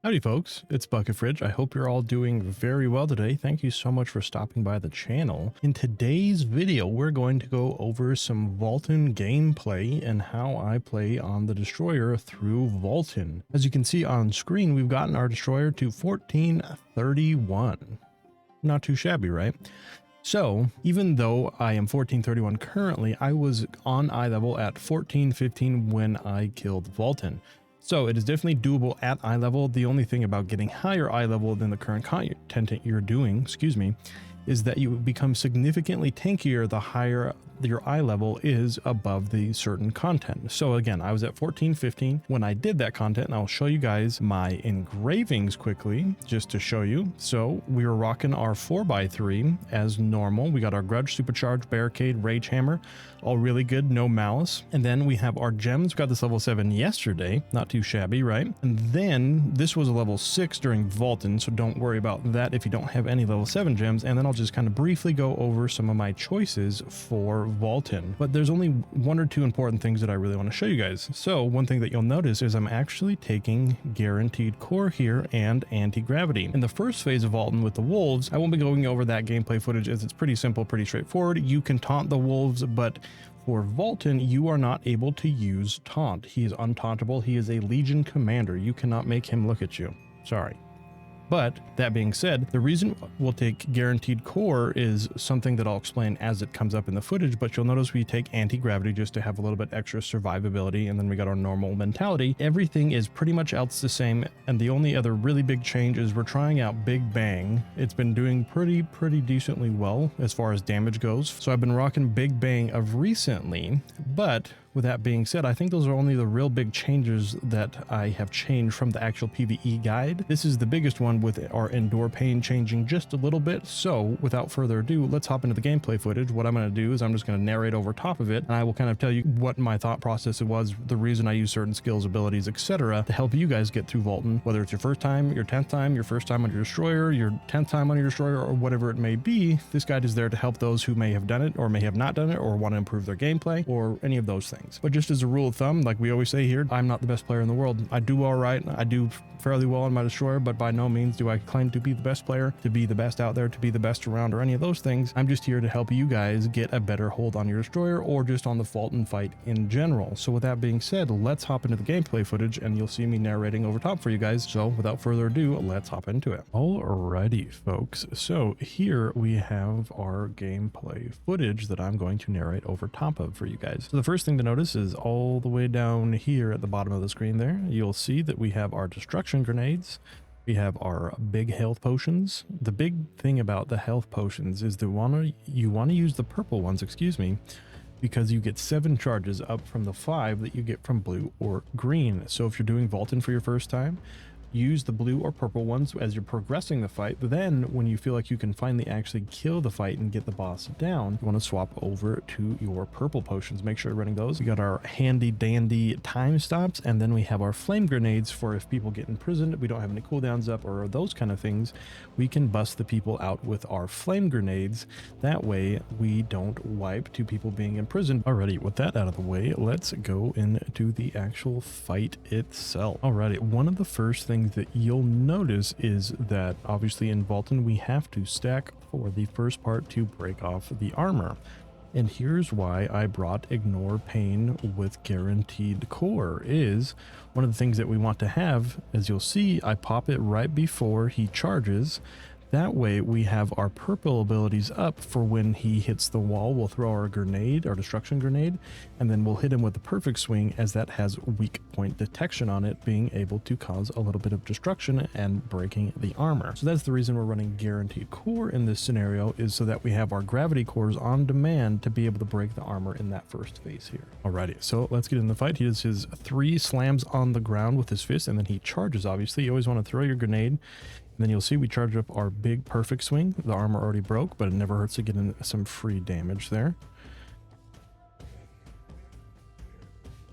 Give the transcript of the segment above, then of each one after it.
Howdy folks, it's Bucket Fridge. I hope you're all doing very well today. Thank you so much for stopping by the channel. In today's video, we're going to go over some Valtan gameplay and how I play on the destroyer through Valtan. As you can see on screen, we've gotten our destroyer to 1431. Not too shabby, right? So even though I am 1431 currently, I was on eye level at 1415 when I killed Valtan. So it is definitely doable at eye level. The only thing about getting higher eye level than the current content you're doing, is that you become significantly tankier the higher your eye level is above the certain content. So again, I was at 1415 when I did that content, and I'll show you guys my engravings quickly just to show you. So we were rocking our 4x3 as normal. We got our Grudge, Supercharged, Barricade, Rage Hammer, all really good, no malice. And then we have our gems. We got this level 7 yesterday, not too shabby, right? And then this was a level 6 during Valtan, so don't worry about that if you don't have any level 7 gems. And then I'll just kind of briefly go over some of my choices for Valtan, but there's only one or two important things that I really want to show you guys. So one thing that you'll notice is I'm actually taking guaranteed core here and anti-gravity. In the first phase of Valtan with the wolves, I won't be going over that gameplay footage as it's pretty simple, pretty straightforward. You can taunt the wolves, but for Valtan, you are not able to use taunt. He is untauntable. He is a Legion commander. You cannot make him look at you. Sorry. But that being said, the reason we'll take guaranteed core is something that I'll explain as it comes up in the footage, but you'll notice we take anti-gravity just to have a little bit extra survivability, and then we got our normal mentality. Everything is pretty much else the same, and the only other really big change is we're trying out Big Bang. It's been doing pretty decently well as far as damage goes, so I've been rocking Big Bang of recently, but with that being said, I think those are only the real big changes that I have changed from the actual PvE guide. This is the biggest one with our Endure Pain changing just a little bit. So without further ado, let's hop into the gameplay footage. What I'm going to do is I'm just going to narrate over top of it, and I will kind of tell you what my thought process was, the reason I use certain skills, abilities, etc. to help you guys get through Valtan, whether it's your first time, your 10th time, your first time on your destroyer, your 10th time on your destroyer, or whatever it may be. This guide is there to help those who may have done it or may have not done it or want to improve their gameplay or any of those things. But just as a rule of thumb, like we always say here, I'm not the best player in the world. I do all right. I do fairly well on my destroyer, but by no means do I claim to be the best player, to be the best out there, to be the best around, or any of those things. I'm just here to help you guys get a better hold on your destroyer or just on the Valtan fight in general. So with that being said, let's hop into the gameplay footage and you'll see me narrating over top for you guys. So without further ado, let's hop into it. Alrighty, folks. So here we have our gameplay footage that I'm going to narrate over top of for you guys. So the first thing to notice is all the way down here at the bottom of the screen there, you'll see that we have our destruction grenades. We have our big health potions. The big thing about the health potions is that you want to use the purple ones, because you get 7 charges up from the 5 that you get from blue or green. So if you're doing Valtan for your first time, use the blue or purple ones as you're progressing the fight. But then when you feel like you can finally actually kill the fight and get the boss down, you want to swap over to your purple potions. Make sure you're running those. We got our handy dandy time stops, and then we have our flame grenades for if people get imprisoned, we don't have any cooldowns up or those kind of things, we can bust the people out with our flame grenades. That way we don't wipe 2 people being imprisoned. Alrighty, with that out of the way, let's go into the actual fight itself. Alrighty, one of the first things that you'll notice is that obviously in Valtan we have to stack for the first part to break off the armor. And here's why I brought Ignore Pain with guaranteed core. Is one of the things that we want to have, as you'll see, I pop it right before he charges. That way we have our purple abilities up for when he hits the wall. We'll throw our grenade, our destruction grenade, and then we'll hit him with the perfect swing, as that has weak point detection on it, being able to cause a little bit of destruction and breaking the armor. So that's the reason we're running guaranteed core in this scenario, is so that we have our gravity cores on demand to be able to break the armor in that first phase here. Alrighty, so let's get in the fight. He does his 3 slams on the ground with his fist, and then he charges. Obviously, you always want to throw your grenade. Then you'll see we charge up our big perfect swing. The armor already broke, but it never hurts to get in some free damage there.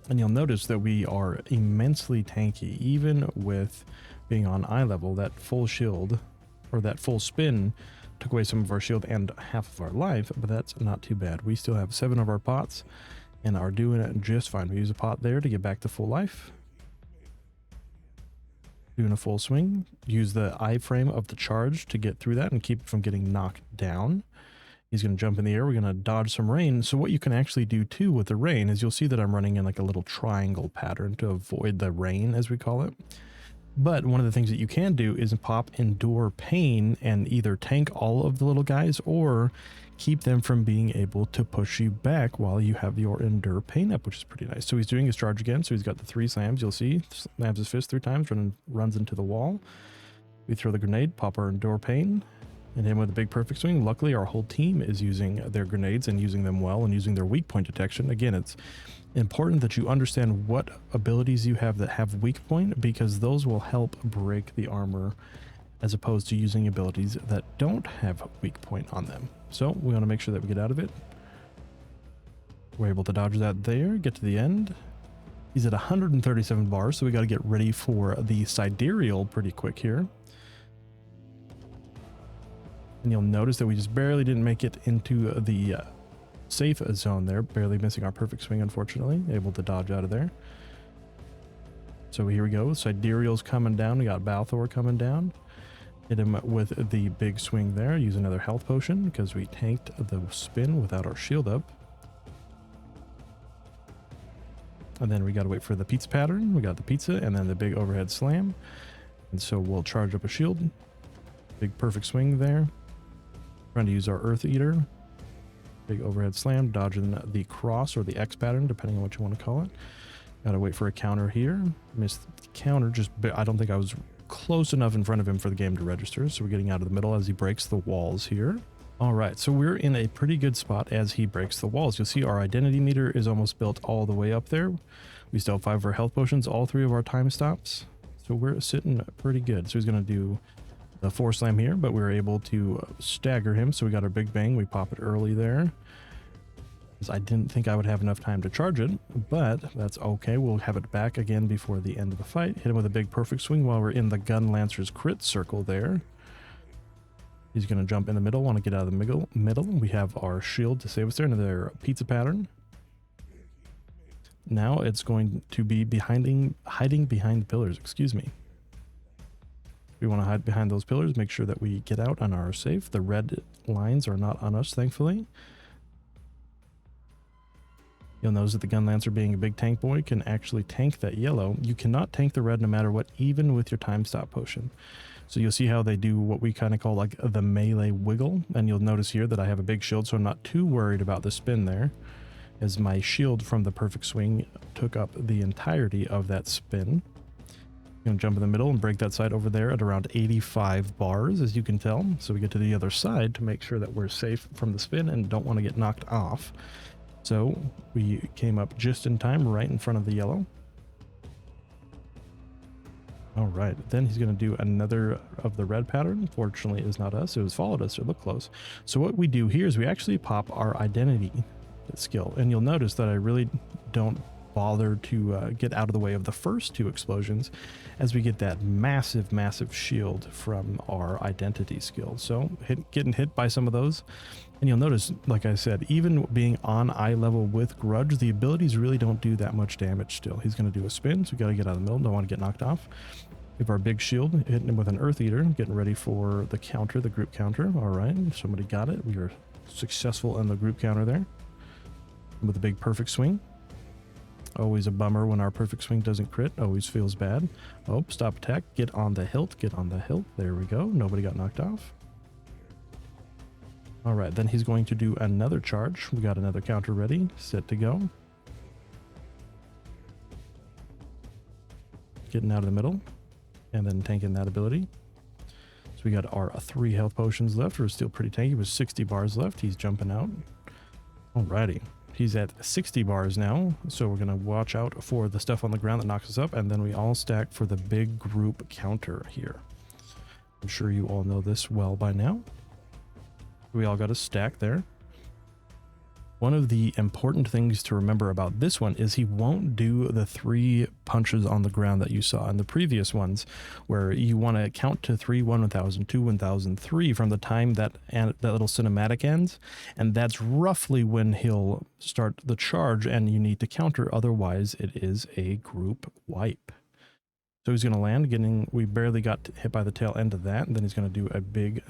And you'll notice that we are immensely tanky, even with being on eye level. That full shield, or that full spin, took away some of our shield and half of our life, but that's not too bad. We still have 7 of our pots and are doing it just fine. We use a pot there to get back to full life. doing a full swing. Use the iframe of the charge to get through that and keep it from getting knocked down. He's going to jump in the air. We're going to dodge some rain. So what you can actually do too with the rain is you'll see that I'm running in like a little triangle pattern to avoid the rain, as we call it. But one of the things that you can do is pop Endure Pain and either tank all of the little guys or keep them from being able to push you back while you have your Endure Pain up, which is pretty nice. So he's doing his charge again. So he's got the 3 slams. You'll see slams his fist 3 times, runs into the wall. We throw the grenade, pop our Endure Pain, and him with a big perfect swing. Luckily, our whole team is using their grenades and using them well and using their weak point detection. Again, it's important that you understand what abilities you have that have weak point, because those will help break the armor as opposed to using abilities that don't have weak point on them. So we want to make sure that we get out of it. We're able to dodge that there, get to the end. He's at 137 bars, so we got to get ready for the sidereal pretty quick here. And you'll notice that we just barely didn't make it into the safe zone there, barely missing our perfect swing, unfortunately. Able to dodge out of there. So here we go. Sidereal's coming down. We got Balthor coming down. Hit him with the big swing there. Use another health potion because we tanked the spin without our shield up. And then we got to wait for the pizza pattern. We got the pizza and then the big overhead slam. And so we'll charge up a shield. Big perfect swing there. Trying to use our Earth Eater. Big overhead slam, dodging the cross or the X pattern, depending on what you want to call it. Gotta wait for a counter here. Missed the counter, I don't think I was close enough in front of him for the game to register, so we're getting out of the middle as he breaks the walls here. All right, so we're in a pretty good spot as he breaks the walls. You'll see our identity meter is almost built all the way up there. We still have 5 of our health potions, all 3 of our time stops. So we're sitting pretty good. So he's gonna do the 4 slam here, but we were able to stagger him. So we got our big bang. We pop it early there. I didn't think I would have enough time to charge it, but that's okay. We'll have it back again before the end of the fight. Hit him with a big perfect swing while we're in the Gun Lancer's crit circle there. He's going to jump in the middle, want to get out of the middle. We have our shield to save us there, another pizza pattern. Now it's going to be hiding behind the pillars, excuse me. We want to hide behind those pillars, make sure that we get out on our safe. The red lines are not on us, thankfully. You'll notice that the Gun Lancer, being a big tank boy, can actually tank that yellow. You cannot tank the red no matter what, even with your time stop potion. So you'll see how they do what we kind of call like the melee wiggle. And you'll notice here that I have a big shield, so I'm not too worried about the spin there, as my shield from the perfect swing took up the entirety of that spin. Gonna jump in the middle and break that side over there at around 85 bars, as you can tell. So we get to the other side to make sure that we're safe from the spin and don't want to get knocked off. So we came up just in time, right in front of the yellow. All right, then he's going to do another of the red pattern. Fortunately, it is not us. It was followed us. It looked close. So what we do here is we actually pop our identity skill. And you'll notice that I really don't bother to get out of the way of the first 2 explosions, as we get that massive shield from our identity skill. So getting hit by some of those, and you'll notice, like I said, even being on eye level with Grudge, the abilities really don't do that much damage still. He's going to do a spin, so we got to get out of the middle, don't want to get knocked off. We have our big shield, hitting him with an Earth Eater, getting ready for the counter, the group counter. All right, somebody got it. We are successful in the group counter there with a big perfect swing. Always a bummer when our perfect swing doesn't crit. Always feels bad. Oh, stop attack. Get on the hilt. Get on the hilt. There we go. Nobody got knocked off. All right, then he's going to do another charge. We got another counter ready, set to go. Getting out of the middle and then tanking that ability. So we got our 3 health potions left. We're still pretty tanky with 60 bars left. He's jumping out. Alrighty. He's at 60 bars now, so we're going to watch out for the stuff on the ground that knocks us up, and then we all stack for the big group counter here. I'm sure you all know this well by now. We all got a stack there. One of the important things to remember about this one is he won't do the 3 punches on the ground that you saw in the previous ones, where you want to count to 3, 1,000, 2, 1,000, 3 from the time that little cinematic ends, and that's roughly when he'll start the charge and you need to counter, otherwise it is a group wipe. So he's going to land, we barely got hit by the tail end of that. And then he's going to do a big,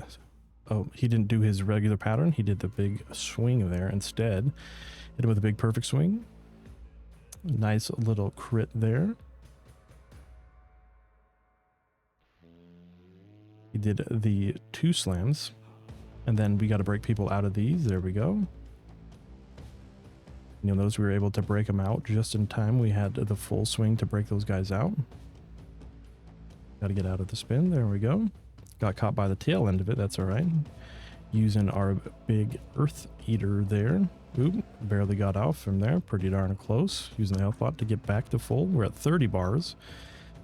oh, he didn't do his regular pattern. He did the big swing there instead. Hit him with a big perfect swing. Nice little crit there. He did the 2 slams. And then we got to break people out of these. There we go. You'll notice we were able to break them out just in time. We had the full swing to break those guys out. Got to get out of the spin. There we go. Got caught by the tail end of it. That's all right. Using our big Earth Eater there. Oop, barely got off from there. Pretty darn close. Using the health bot to get back to full. We're at 30 bars.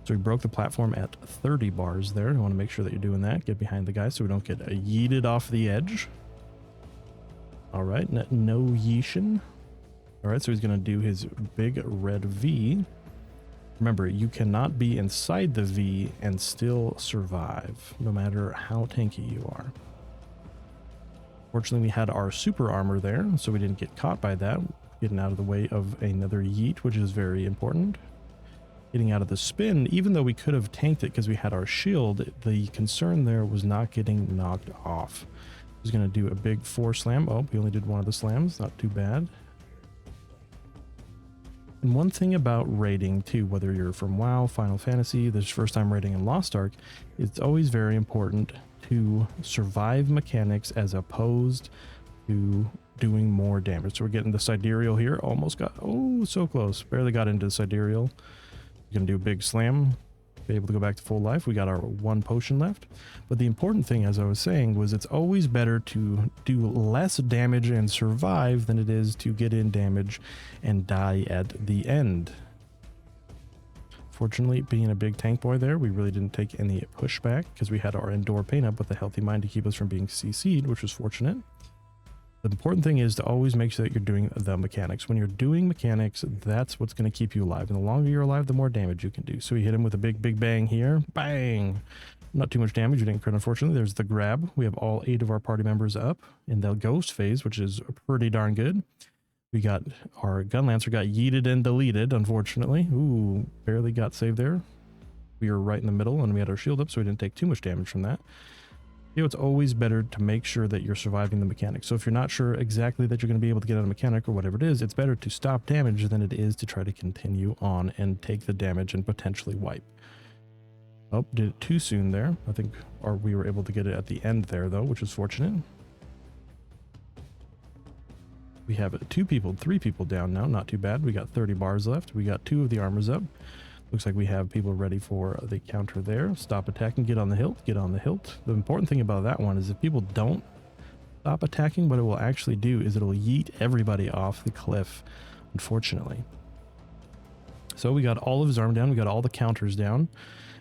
So we broke the platform at 30 bars there. You want to make sure that you're doing that. Get behind the guy so we don't get yeeted off the edge. All right, no yeeshin. All right, so he's going to do his big red V. Remember, you cannot be inside the V and still survive, no matter how tanky you are. Fortunately, we had our super armor there, so we didn't get caught by that. Getting out of the way of another yeet, which is very important. Getting out of the spin, even though we could have tanked it because we had our shield, the concern there was not getting knocked off. He's going to do a big 4 slam. Oh, we only did one of the slams. Not too bad. And one thing about raiding too, whether you're from WoW, Final Fantasy, this first time raiding in Lost Ark, it's always very important to survive mechanics as opposed to doing more damage. So we're getting the sidereal here. Almost got, oh, so close. Barely got into the sidereal. We're going to do a big slam. Be able to go back to full life. We got our 1 potion left. But the important thing, as I was saying, was it's always better to do less damage and survive than it is to get in damage and die at the end. Fortunately, being a big tank boy there, we really didn't take any pushback because we had our Endure Pain up with a healthy mind to keep us from being CC'd, which was fortunate. The important thing is to always make sure that you're doing the mechanics. When you're doing mechanics, that's what's going to keep you alive. And the longer you're alive, the more damage you can do. So we hit him with a big bang here. Bang! Not too much damage. You didn't crit, unfortunately. There's the grab. We have all 8 of our party members up in the ghost phase, which is pretty darn good. We got our gun lancer got yeeted and deleted, unfortunately. Ooh, barely got saved there. We were right in the middle and we had our shield up, so we didn't take too much damage from that. You know, it's always better to make sure that you're surviving the mechanic. So if you're not sure exactly that you're going to be able to get out of a mechanic or whatever it is, it's better to stop damage than it is to try to continue on and take the damage and potentially wipe. Oh, did it too soon there. I think we were able to get it at the end there though, which is fortunate. We have 3 people down now. Not too bad. We got 30 bars left. We got 2 of the armors up. Looks like we have people ready for the counter there. Stop attacking, get on the hilt, get on the hilt. The important thing about that one is if people don't stop attacking, what it will actually do is it'll yeet everybody off the cliff, unfortunately. So we got all of his armor down, we got all the counters down,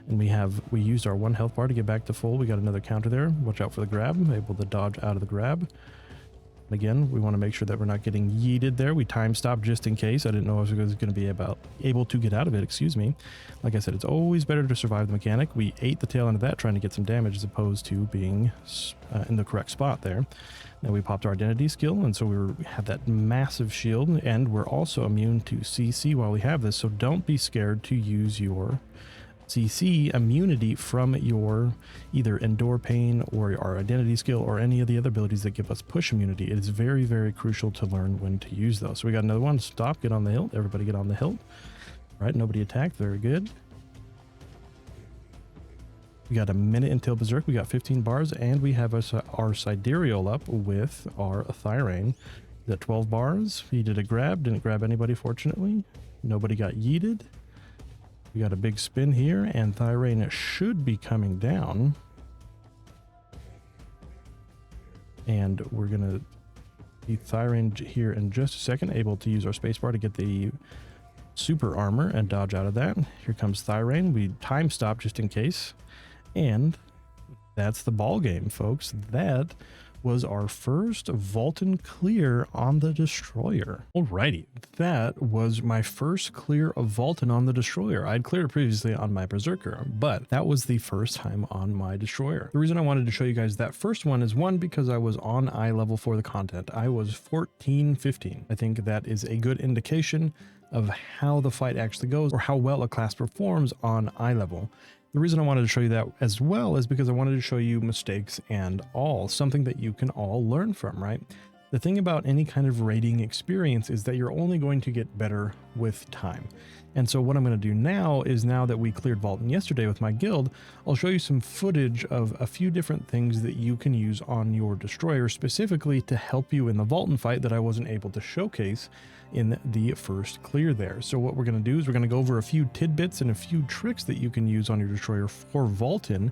and we used our 1 health bar to get back to full. We got another counter there. Watch out for the grab. Able to dodge out of the grab. Again, we want to make sure that we're not getting yeeted there. We time stopped just in case. I didn't know if I was going to be able to get out of it, excuse me. Like I said, it's always better to survive the mechanic. We ate the tail end of that trying to get some damage as opposed to being in the correct spot there. Now we popped our identity skill, and so we have that massive shield, and we're also immune to CC while we have this, so don't be scared to use your CC immunity from your either Endure Pain or our identity skill or any of the other abilities that give us push immunity. It is very, very crucial to learn when to use those. So we got another one. Stop, get on the hilt. Everybody get on the hilt. All right, nobody attacked. Very good. We got a minute until Berserk. We got 15 bars, and we have our Sidereal up with our Thyrane. Is at 12 bars. He did a grab. Didn't grab anybody, fortunately. Nobody got yeeted. We got a big spin here, and Thyrane should be coming down. And we're going to be Thyrane here in just a second, able to use our spacebar to get the super armor and dodge out of that. Here comes Thyrane. We time stop just in case. And that's the ball game, folks. That was our first Valtan Clear on the Destroyer. Alrighty, that was my first clear of Valtan on the Destroyer. I'd cleared previously on my Berserker, but that was the first time on my Destroyer. The reason I wanted to show you guys that first one is one, because I was on eye level for the content. I was 14, 15. I think that is a good indication of how the fight actually goes or how well a class performs on eye level. The reason I wanted to show you that as well is because I wanted to show you mistakes and all, something that you can all learn from, right? The thing about any kind of raiding experience is that you're only going to get better with time. And so what I'm going to do now is, now that we cleared Valtan yesterday with my guild, I'll show you some footage of a few different things that you can use on your destroyer specifically to help you in the Valtan fight that I wasn't able to showcase in the first clear there. So what we're going to do is we're going to go over a few tidbits and a few tricks that you can use on your destroyer for Valtan,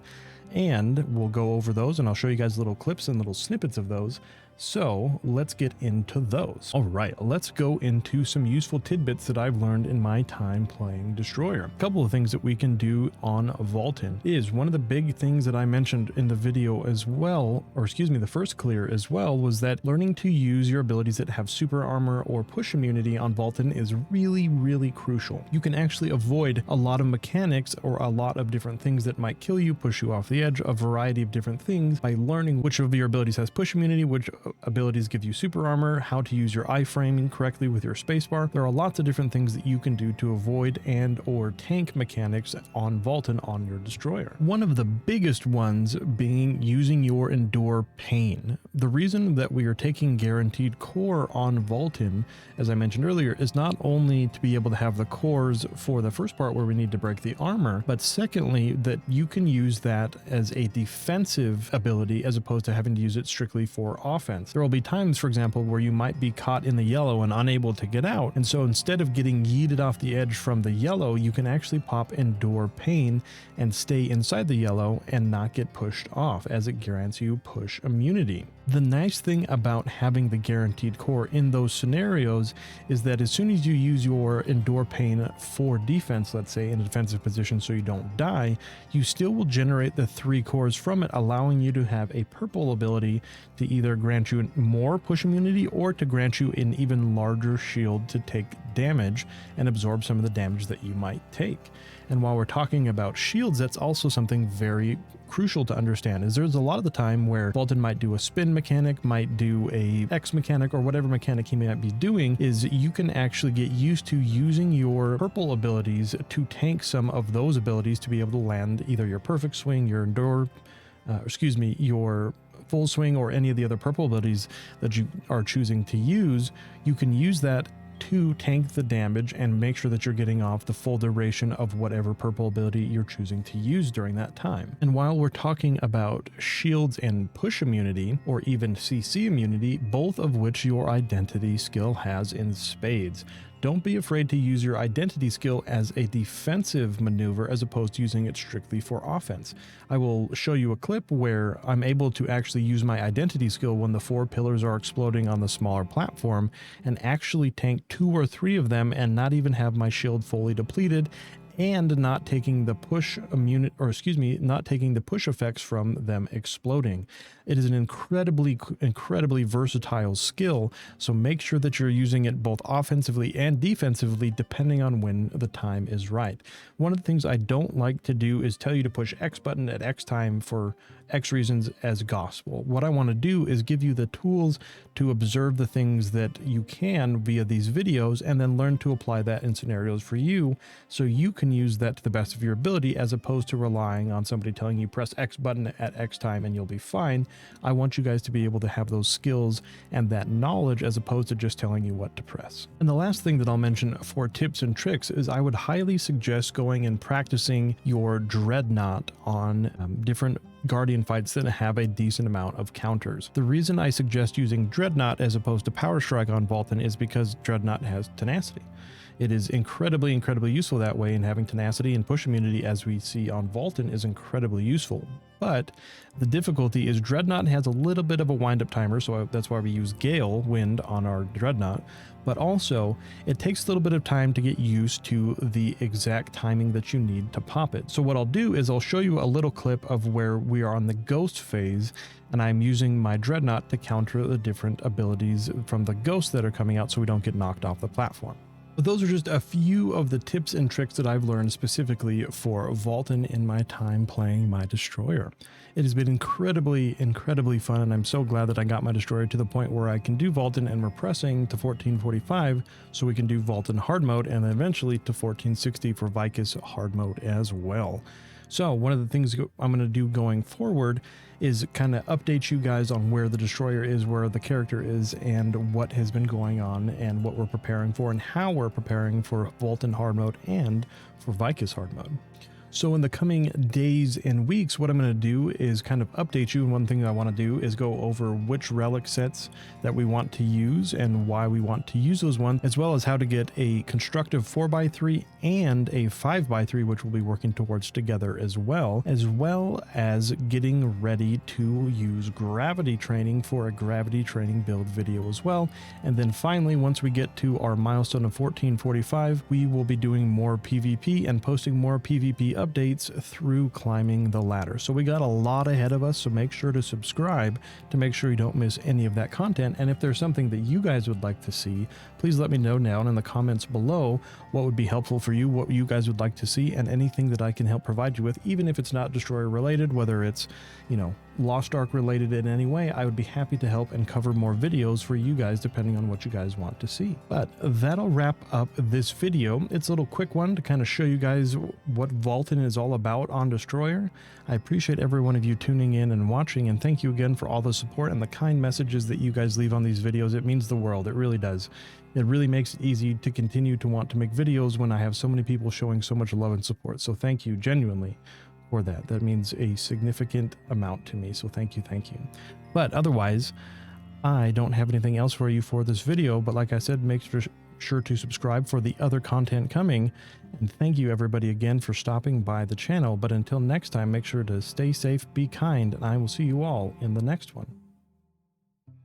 and we'll go over those and I'll show you guys little clips and little snippets of those. So let's get into those. All right, let's go into some useful tidbits that I've learned in my time playing Destroyer. A couple of things that we can do on Valtan is, one of the big things that I mentioned in the video as well, or excuse me, the first clear as well, was that learning to use your abilities that have super armor or push immunity on Valtan is really, really crucial. You can actually avoid a lot of mechanics or a lot of different things that might kill you, push you off the edge, a variety of different things, by learning which of your abilities has push immunity, which abilities give you super armor, how to use your iframing correctly with your spacebar. There are lots of different things that you can do to avoid and or tank mechanics on Valtan on your destroyer. One of the biggest ones being using your endure pain. The reason that we are taking guaranteed core on Valtan, as I mentioned earlier, is not only to be able to have the cores for the first part where we need to break the armor, but secondly, that you can use that as a defensive ability as opposed to having to use it strictly for offense. There will be times, for example, where you might be caught in the yellow and unable to get out, and so instead of getting yeeted off the edge from the yellow, you can actually pop endure pain and stay inside the yellow and not get pushed off, as it grants you push immunity. The nice thing about having the guaranteed core in those scenarios is that as soon as you use your endure pain for defense, let's say in a defensive position so you don't die, you still will generate the 3 cores from it, allowing you to have a purple ability to either grant you more push immunity or to grant you an even larger shield to take damage and absorb some of the damage that you might take. And while we're talking about shields, that's also something very crucial to understand, is there's a lot of the time where Valtan might do a spin mechanic, might do a X mechanic, or whatever mechanic he might be doing, is you can actually get used to using your purple abilities to tank some of those abilities to be able to land either your perfect swing, your endure, your full swing, or any of the other purple abilities that you are choosing to use. You can use that to tank the damage and make sure that you're getting off the full duration of whatever purple ability you're choosing to use during that time. And while we're talking about shields and push immunity, or even CC immunity, both of which your identity skill has in spades, don't be afraid to use your identity skill as a defensive maneuver as opposed to using it strictly for offense. I will show you a clip where I'm able to actually use my identity skill when the 4 pillars are exploding on the smaller platform and actually tank 2 or 3 of them and not even have my shield fully depleted, and not taking the push not taking the push effects from them exploding. It is an incredibly versatile skill, so make sure that you're using it both offensively and defensively depending on when the time is right. One of the things I don't like to do is tell you to push X button at X time for X reasons as gospel. What I want to do is give you the tools to observe the things that you can via these videos and then learn to apply that in scenarios for you, so you can use that to the best of your ability as opposed to relying on somebody telling you press X button at X time and you'll be fine. I want you guys to be able to have those skills and that knowledge as opposed to just telling you what to press. And the last thing that I'll mention for tips and tricks is I would highly suggest going and practicing your Dreadnought on different Guardian fights that have a decent amount of counters. The reason I suggest using Dreadnought as opposed to Power Strike on Valtan is because Dreadnought has tenacity. It is incredibly useful that way, and having tenacity and push immunity as we see on Valtan is incredibly useful. But the difficulty is Dreadnought has a little bit of a wind-up timer, so that's why we use Gale Wind on our Dreadnought. But also, it takes a little bit of time to get used to the exact timing that you need to pop it. So what I'll do is I'll show you a little clip of where we are on the Ghost phase, and I'm using my Dreadnought to counter the different abilities from the Ghosts that are coming out so we don't get knocked off the platform. But those are just a few of the tips and tricks that I've learned specifically for Valtan in my time playing my destroyer. It has been incredibly fun, and I'm so glad that I got my destroyer to the point where I can do Valtan and repressing to 1445 so we can do Valtan hard mode, and then eventually to 1460 for Vicus hard mode as well. So one of the things I'm going to do going forward is kind of update you guys on where the destroyer is, where the character is, and what has been going on, and what we're preparing for, and how we're preparing for Valtan hard mode and for Vicus hard mode. So in the coming days and weeks, what I'm going to do is kind of update you. And one thing I want to do is go over which relic sets that we want to use and why we want to use those ones, as well as how to get a constructive 4x3 and a 5x3, which we'll be working towards together as well as getting ready to use gravity training for a gravity training build video as well. And then finally, once we get to our milestone of 1445, we will be doing more PvP and posting more PvP updates through climbing the ladder. So we got a lot ahead of us, so make sure to subscribe to make sure you don't miss any of that content. And if there's something that you guys would like to see, please let me know down in the comments below what would be helpful for you, what you guys would like to see, and anything that I can help provide you with, even if it's not destroyer related, whether it's, you know, Lost Ark related in any way. I would be happy to help and cover more videos for you guys depending on what you guys want to see. But that'll wrap up this video. It's a little quick one to kind of show you guys what Valtan is all about on Destroyer. I appreciate every one of you tuning in and watching, and thank you again for all the support and the kind messages that you guys leave on these videos. It means the world. It really does. It really makes it easy to continue to want to make videos when I have so many people showing so much love and support. So thank you genuinely for that. That means a significant amount to me. So thank you. But otherwise, I don't have anything else for you for this video. But like I said, make sure to subscribe for the other content coming. And thank you everybody again for stopping by the channel. But until next time, make sure to stay safe, be kind, and I will see you all in the next one.